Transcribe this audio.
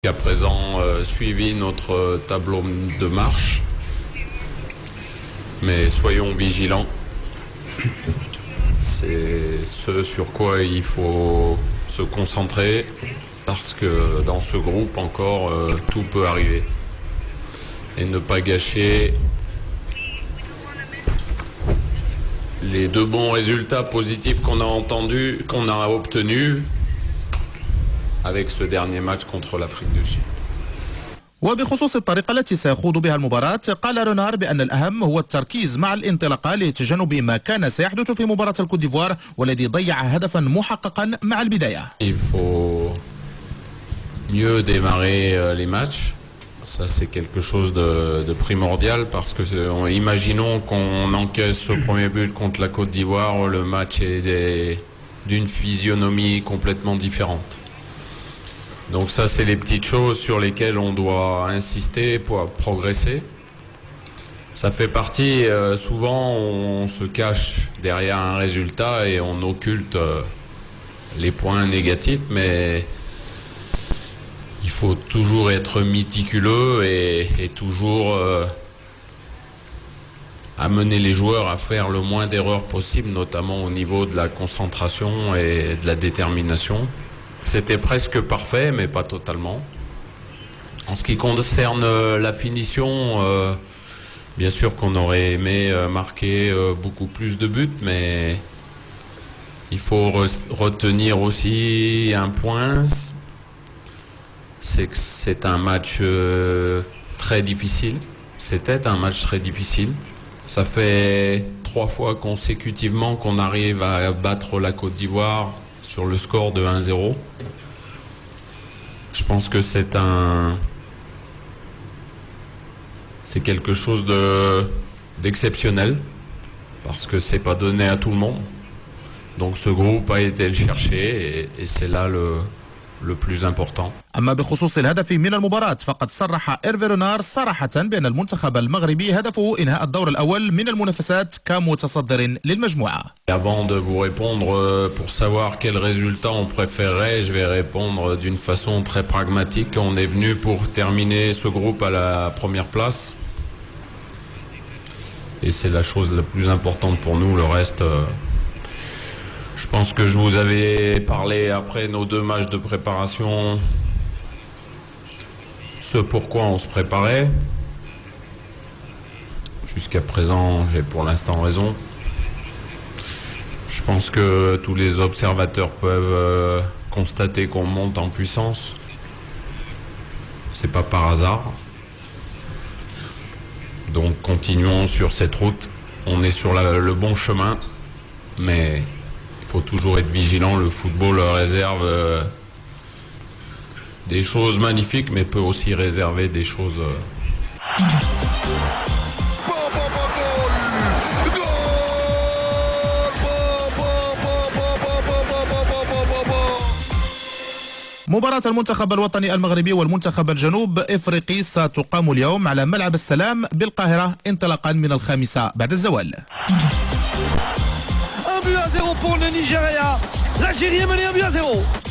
À présent suivi notre tableau de marche, mais soyons vigilants. C'est ce sur quoi il faut se concentrer parce que dans ce groupe encore tout peut arriver et ne pas gâcher les deux bons résultats positifs qu'on a obtenus avec ce dernier match contre l'Afrique du Sud. وبخصوص الطريقة التي سيخوض بها المباراة، قال رونار بأن الأهم هو التركيز مع الانطلاقة لتجنب ما كان سيحدث في مباراة الكوت ديفوار والذي ضيع هدفا محققا مع البداية. Il faut mieux démarrer les matchs. Ça, c'est quelque chose de primordial parce que imaginons qu'on encaisse ce premier but contre la Côte d'Ivoire, le match est d'une physionomie complètement différente. Donc ça, c'est les petites choses sur lesquelles on doit insister pour progresser. Ça fait partie, souvent on se cache derrière un résultat et on occulte les points négatifs, mais il faut toujours être méticuleux et toujours amener les joueurs à faire le moins d'erreurs possible, notamment au niveau de la concentration et de la détermination. C'était presque parfait, mais pas totalement. En ce qui concerne la finition, bien sûr qu'on aurait aimé marquer beaucoup plus de buts, mais il faut retenir aussi un point, c'est que c'est un match très difficile. C'était un match très difficile. Ça fait 3 fois consécutivement qu'on arrive à battre la Côte d'Ivoire sur le score de 1-0. Je pense que c'est quelque chose d'exceptionnel parce que c'est pas donné à tout le monde. Donc ce groupe a été le chercher et c'est là le plus important. أما بخصوص الهدف من المباراة فقد صرح إيرفي رونار صراحة بأن المنتخب المغربي هدفه إنهاء الدور الأول من المنافسات كمتصدر للمجموعة. Avant de vous répondre pour savoir quel résultat on préférerait, je vais répondre d'une façon très pragmatique. On est venu pour terminer ce groupe à la première place. Et c'est la chose la plus importante pour nous. Le reste, je pense que je vous avais parlé après nos 2 matchs de préparation, ce pourquoi on se préparait. Jusqu'à présent, j'ai pour l'instant raison. Je pense que tous les observateurs peuvent constater qu'on monte en puissance. C'est pas par hasard. Donc continuons sur cette route. On est sur le bon chemin, mais il faut toujours être vigilant. Le football réserve des choses magnifiques, mais peut aussi réserver des choses... مباراة المنتخب الوطني المغربي والمنتخب الجنوب افريقي ستقام اليوم على ملعب السلام بالقاهرة انطلاقا من 5 بعد الزوال. 1-0 pour le Nigeria. L'Algérie est menée 1-0.